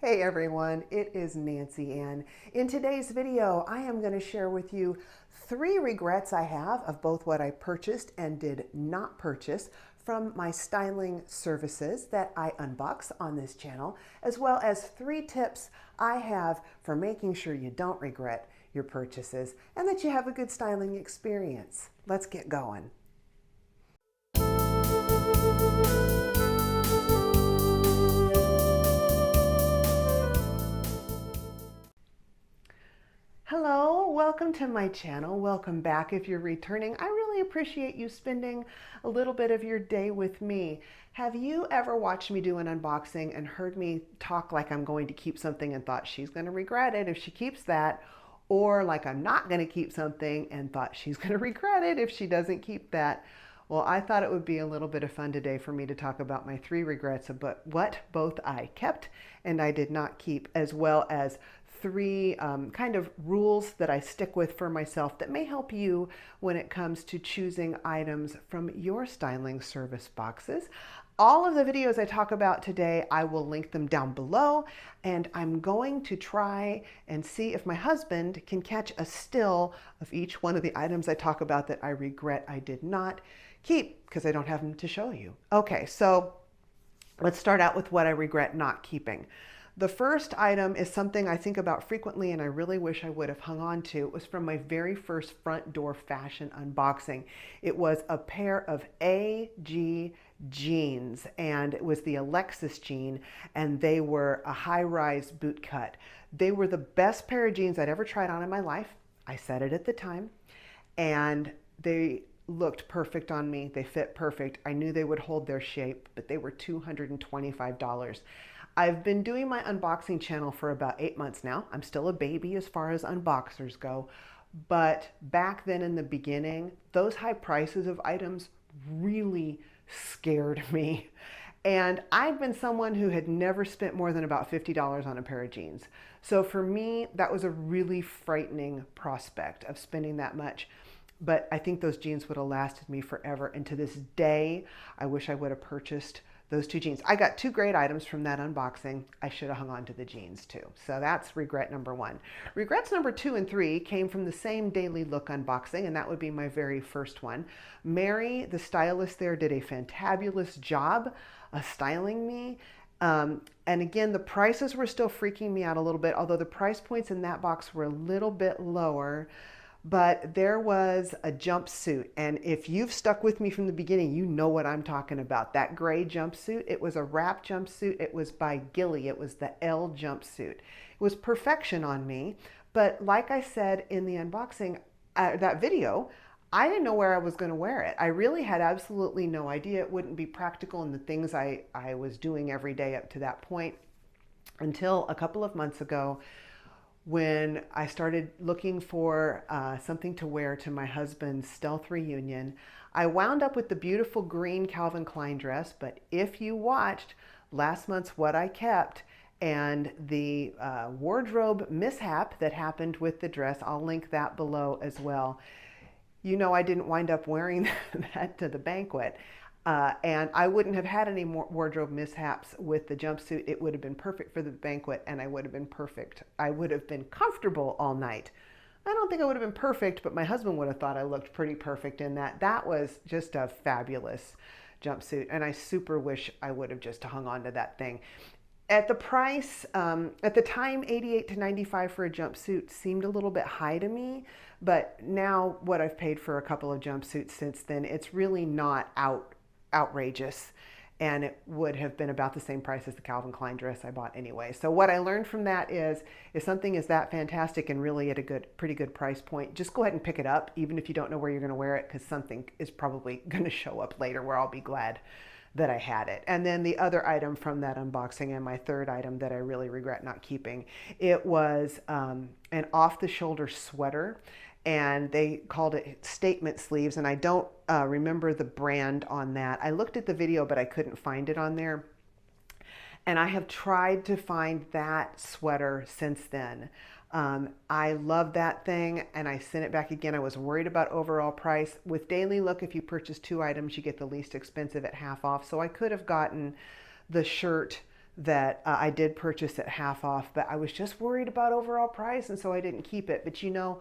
Hey everyone, it is Nancy Ann. In today's video, I am going to share with you 3 regrets I have of both what I purchased and did not purchase from my styling services that I unbox on this channel, as well as 3 tips I have for making sure you don't regret your purchases and that you have a good styling experience. Let's get going. Hello, welcome to my channel. Welcome back if you're returning. I really appreciate you spending a little bit of your day with me. Have you ever watched me do an unboxing and heard me talk like I'm going to keep something and thought she's going to regret it if she keeps that? Or like I'm not going to keep something and thought she's going to regret it if she doesn't keep that? Well, I thought it would be a little bit of fun today for me to talk about my 3 regrets about what both I kept and I did not keep, as well as 3 kind of rules that I stick with for myself that may help you when it comes to choosing items from your styling service boxes. All of the videos I talk about today, I will link them down below, and I'm going to try and see if my husband can catch a still of each one of the items I talk about that I regret I did not keep because I don't have them to show you. Okay, so let's start out with what I regret not keeping. The first item is something I think about frequently and I really wish I would have hung on to. It was from my very first front door fashion unboxing. It was a pair of AG jeans, and it was the Alexis jean, and they were a high-rise boot cut. They were the best pair of jeans I'd ever tried on in my life. I said it at the time, and they looked perfect on me. They fit perfect. I knew they would hold their shape, but they were $225. I've been doing my unboxing channel for about 8 months now. I'm still a baby as far as unboxers go, but back then in the beginning, those high prices of items really scared me. And I've been someone who had never spent more than about $50 on a pair of jeans. So for me, that was a really frightening prospect of spending that much. But I think those jeans would have lasted me forever. And to this day, I wish I would have purchased those 2 jeans. I got 2 great items from that unboxing. I should have hung on to the jeans too. So that's regret number 1. Regrets number 2 and 3 came from the same Daily Look unboxing, and that would be my very first one. Mary, the stylist there, did a fantabulous job styling me. And again, the prices were still freaking me out a little bit, although the price points in that box were a little bit lower. But there was a jumpsuit, and if you've stuck with me from the beginning, you know what I'm talking about. That gray jumpsuit, it was a wrap jumpsuit. It was by Gilli. It was the L jumpsuit. It was perfection on me, but like I said in the unboxing, that video, I didn't know where I was going to wear it. I really had absolutely no idea it wouldn't be practical in the things I was doing every day up to that point until a couple of months ago, when I started looking for something to wear to my husband's stealth reunion. I wound up with the beautiful green Calvin Klein dress, but if you watched last month's What I Kept and the wardrobe mishap that happened with the dress, I'll link that below as well. You know, I didn't wind up wearing that to the banquet. And I wouldn't have had any more wardrobe mishaps with the jumpsuit. It would have been perfect for the banquet, and I would have been perfect. I would have been comfortable all night. I don't think I would have been perfect, but my husband would have thought I looked pretty perfect in that. That was just a fabulous jumpsuit, and I super wish I would have just hung on to that thing. At the price, at the time, $88 to $95 for a jumpsuit seemed a little bit high to me, but now what I've paid for a couple of jumpsuits since then, it's really not outrageous, and it would have been about the same price as the Calvin Klein dress I bought anyway. So what I learned from that is, if something is that fantastic and really at a pretty good price point, just go ahead and pick it up, even if you don't know where you're going to wear it, because something is probably going to show up later where I'll be glad that I had it. And then the other item from that unboxing, and my third item that I really regret not keeping, it was an off-the-shoulder sweater, and they called it statement sleeves, and I don't remember the brand on that. I looked at the video, but I couldn't find it on there. And I have tried to find that sweater since then. I love that thing, and I sent it back again. I was worried about overall price. With Daily Look, if you purchase 2 items, you get the least expensive at half off. So I could have gotten the shirt that I did purchase at half off, but I was just worried about overall price, and so I didn't keep it. But you know,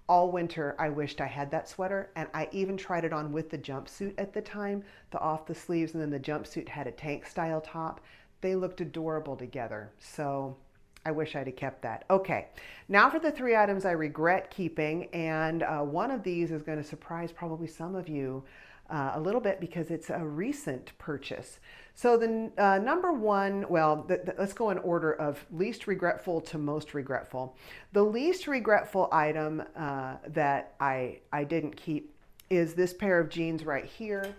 all winter I wished I had that sweater, and I even tried it on with the jumpsuit at the time, the off the sleeves, and then the jumpsuit had a tank style top. They looked adorable together, so I wish I'd have kept that. Okay, now for the 3 items I regret keeping, and one of these is going to surprise probably some of you a little bit because it's a recent purchase. So the number one, well, let's go in order of least regretful to most regretful. The least regretful item that I didn't keep is this pair of jeans right here.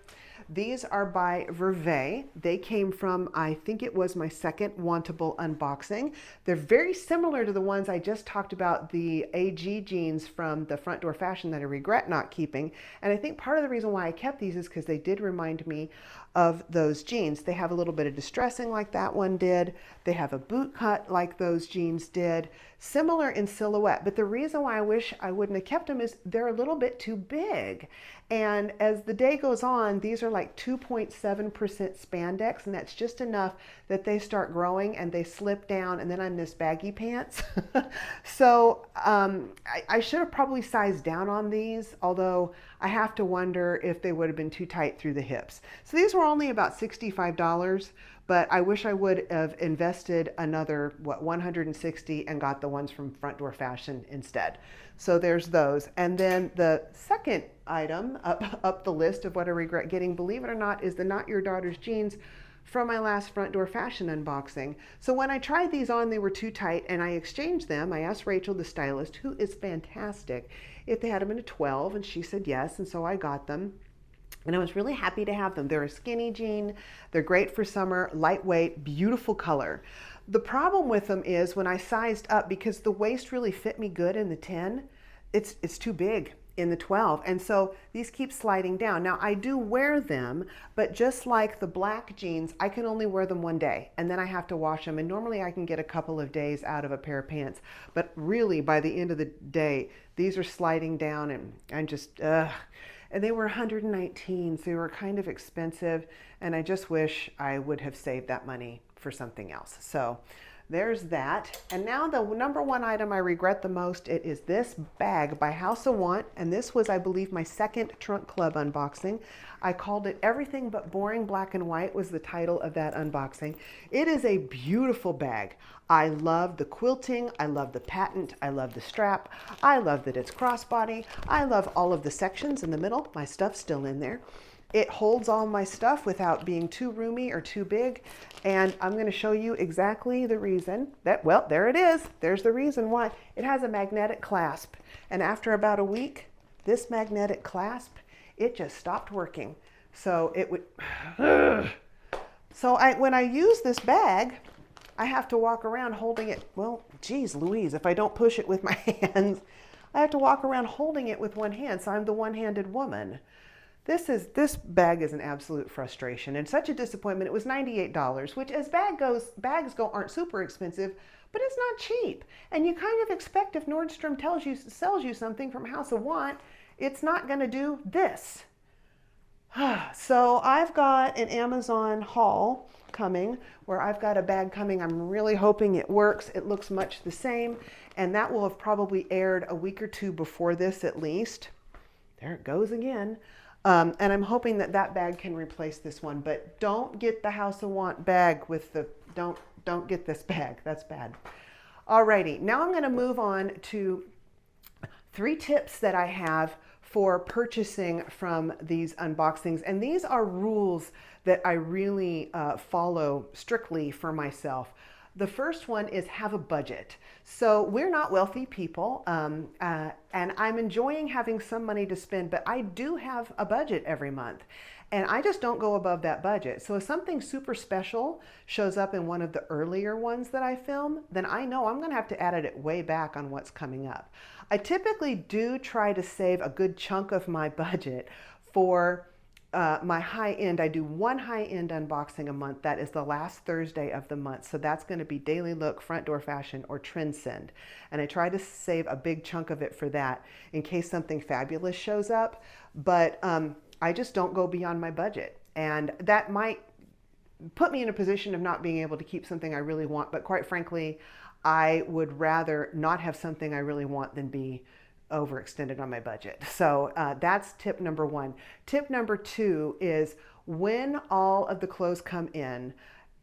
These are by Vervet. They came from, I think it was my second Wantable unboxing. They're very similar to the ones I just talked about, the AG jeans from the Front Door Fashion that I regret not keeping. And I think part of the reason why I kept these is because they did remind me of those jeans. They have a little bit of distressing like that one did. They have a boot cut like those jeans did. Similar in silhouette, but the reason why I wish I wouldn't have kept them is they're a little bit too big. And as the day goes on, these are like 2.7% spandex, and that's just enough that they start growing and they slip down, and then I'm this baggy pants. So I should have probably sized down on these, although I have to wonder if they would have been too tight through the hips. So these were only about $65, but I wish I would have invested another, what, $160 and got the ones from Front Door Fashion instead. So there's those. And then the second item up the list of what I regret getting, believe it or not, is the Not Your Daughter's jeans from my last Front Door Fashion unboxing. So when I tried these on, they were too tight, and I exchanged them. I asked Rachel, the stylist, who is fantastic, if they had them in a 12, and she said yes, and so I got them. And I was really happy to have them. They're a skinny jean. They're great for summer, lightweight, beautiful color. The problem with them is when I sized up, because the waist really fit me good in the 10, it's too big in the 12. And so these keep sliding down. Now I do wear them, but just like the black jeans, I can only wear them one day and then I have to wash them. And normally I can get a couple of days out of a pair of pants, but really by the end of the day, these are sliding down and I'm just, ugh. And they were $119, so they were kind of expensive, and I just wish I would have saved that money for something else. So there's that. And now the number one item I regret the most, it is this bag by House of Want, and this was, I believe, my second Trunk Club unboxing. I called it Everything But Boring Black and White was the title of that unboxing. It is a beautiful bag. I love the quilting, I love the patent, I love the strap, I love that it's crossbody, I love all of the sections in the middle, my stuff's still in there. It holds all my stuff without being too roomy or too big, and I'm going to show you exactly the reason that, well, there it is. There's the reason why. It has a magnetic clasp, and after about a week, this magnetic clasp, it just stopped working. So it would, when I use this bag, I have to walk around holding it. Well, geez Louise, if I don't push it with my hands, I have to walk around holding it with one hand, so I'm the one-handed woman. This bag is an absolute frustration and such a disappointment. It was $98, which as bags go aren't super expensive, but it's not cheap. And you kind of expect if Nordstrom sells you something from House of Want, it's not going to do this. So I've got an Amazon haul coming where I've got a bag coming. I'm really hoping it works. It looks much the same, and that will have probably aired a week or two before this at least. There it goes again. And I'm hoping that that bag can replace this one, but don't get the House of Want bag with the, don't get this bag. That's bad. Alrighty, now I'm going to move on to 3 tips that I have for purchasing from these unboxings. And these are rules that I really follow strictly for myself. The first one is have a budget. So we're not wealthy people, and I'm enjoying having some money to spend, but I do have a budget every month. And I just don't go above that budget. So if something super special shows up in one of the earlier ones that I film, then I know I'm going to have to add it way back on what's coming up. I typically do try to save a good chunk of my budget for my high end. I do one high end unboxing a month. That is the last Thursday of the month. So that's going to be Daily Look, Front Door Fashion, or Trendsend. And I try to save a big chunk of it for that in case something fabulous shows up. But I just don't go beyond my budget. And that might put me in a position of not being able to keep something I really want. But quite frankly, I would rather not have something I really want than be overextended on my budget. So that's tip number one. Tip number two is when all of the clothes come in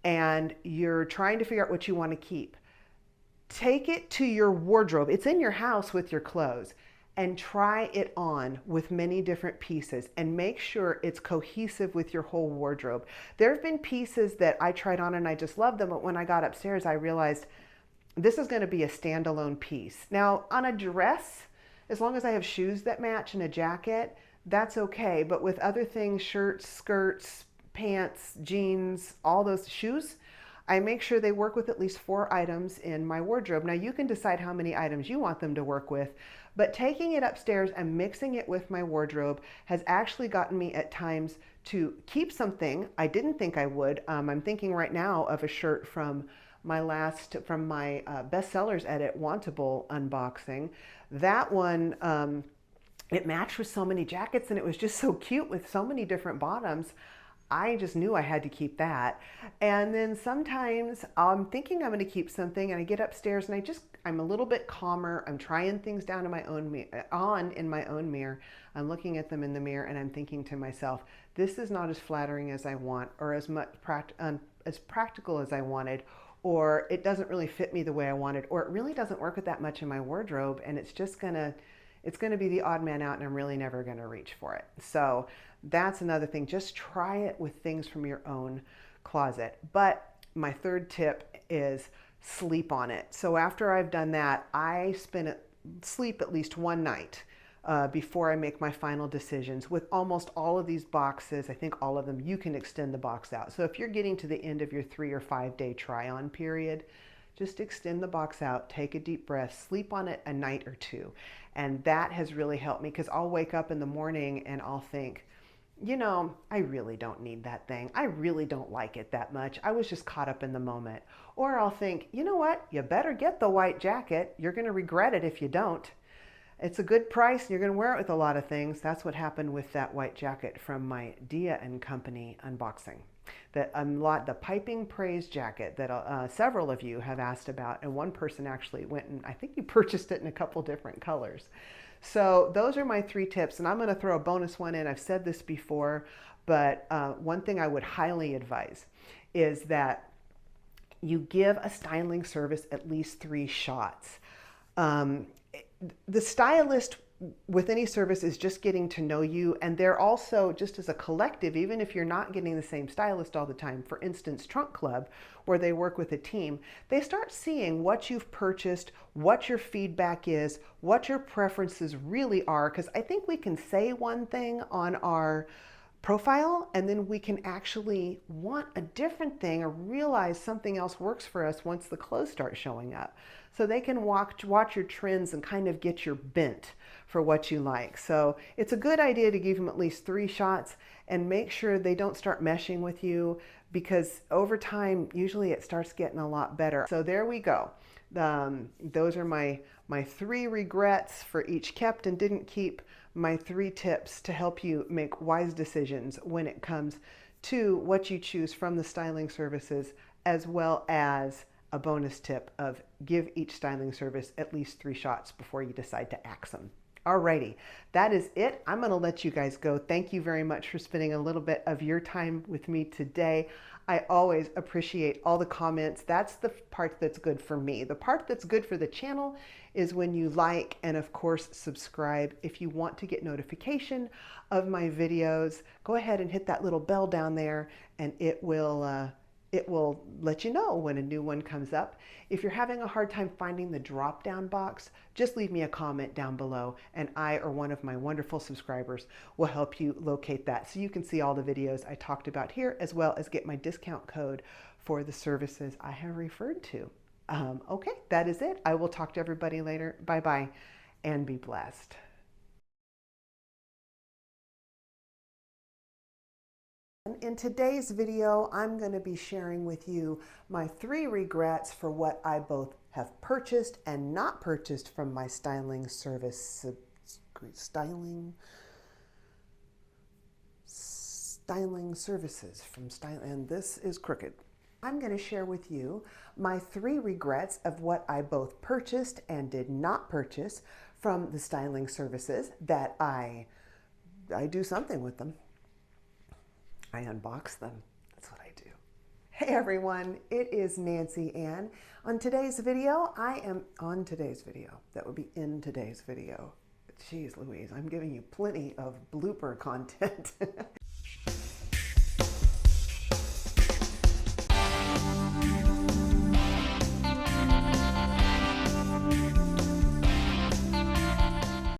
and you're trying to figure out what you want to keep, take it to your wardrobe. It's in your house with your clothes, and try it on with many different pieces and make sure it's cohesive with your whole wardrobe. There have been pieces that I tried on and I just loved them, but when I got upstairs, I realized this is going to be a standalone piece. Now, on a dress, as long as I have shoes that match and a jacket, that's okay. But with other things, shirts, skirts, pants, jeans, all those shoes, I make sure they work with at least 4 items in my wardrobe. Now you can decide how many items you want them to work with, but taking it upstairs and mixing it with my wardrobe has actually gotten me at times to keep something I didn't think I would. I'm thinking right now of a shirt from my bestsellers edit Wantable unboxing. That one, it matched with so many jackets and it was just so cute with so many different bottoms. I just knew I had to keep that. And then sometimes I'm thinking I'm going to keep something and I get upstairs and I'm a little bit calmer. I'm trying things down in my own mirror. I'm looking at them in the mirror and I'm thinking to myself, this is not as flattering as I want, or as practical as I wanted, or it doesn't really fit me the way I wanted, or it really doesn't work with that much in my wardrobe, and it's going to be the odd man out and I'm really never going to reach for it. So that's another thing. Just try it with things from your own closet. But my third tip is sleep on it. So after I've done that, I sleep at least one night before I make my final decisions. With almost all of these boxes, I think all of them, you can extend the box out. So if you're getting to the end of your 3 or 5 day try-on period, just extend the box out, take a deep breath, sleep on it a night or two. And that has really helped me, because I'll wake up in the morning and I'll think, you know, I really don't need that thing. I really don't like it that much. I was just caught up in the moment. Or I'll think, you know what? You better get the white jacket. You're going to regret it if you don't. It's a good price and you're going to wear it with a lot of things. That's what happened with that white jacket from my Dia & Company unboxing. The piping praise jacket that several of you have asked about, and one person actually went and I think you purchased it in a couple different colors. So those are my 3 tips, and I'm going to throw a bonus one in. I've said this before, but one thing I would highly advise is that you give a styling service at least 3 shots. The stylist with any service is just getting to know you, and they're also, just as a collective, even if you're not getting the same stylist all the time, for instance, Trunk Club, where they work with a team, they start seeing what you've purchased, what your feedback is, what your preferences really are, because I think we can say one thing on our profile and then we can actually want a different thing or realize something else works for us once the clothes start showing up. So they can watch your trends and kind of get your bent for what you like. So it's a good idea to give them at least 3 shots and make sure they don't start meshing with you, because over time, usually it starts getting a lot better. So there we go. Those are my 3 regrets for each kept and didn't keep, my 3 tips to help you make wise decisions when it comes to what you choose from the styling services, as well as a bonus tip of give each styling service at least 3 shots before you decide to axe them. Alrighty, that is it. I'm going to let you guys go. Thank you very much for spending a little bit of your time with me today. I always appreciate all the comments. That's the part that's good for me. The part that's good for the channel is when you like and of course subscribe. If you want to get notification of my videos, go ahead and hit that little bell down there and it will let you know when a new one comes up. If you're having a hard time finding the drop-down box, just leave me a comment down below and I or one of my wonderful subscribers will help you locate that so you can see all the videos I talked about here, as well as get my discount code for the services I have referred to. Okay, that is it. I will talk to everybody later. Bye-bye and be blessed. In today's video, I'm going to be sharing with you my 3 regrets for what I both have purchased and not purchased from my styling service. styling services from Style, and this is crooked. I'm going to share with you my 3 regrets of what I both purchased and did not purchase from the styling services that I do something with them. I unbox them. That's what I do. Hey everyone, it is Nancy Ann. On today's video, that would be in today's video. Jeez Louise, I'm giving you plenty of blooper content.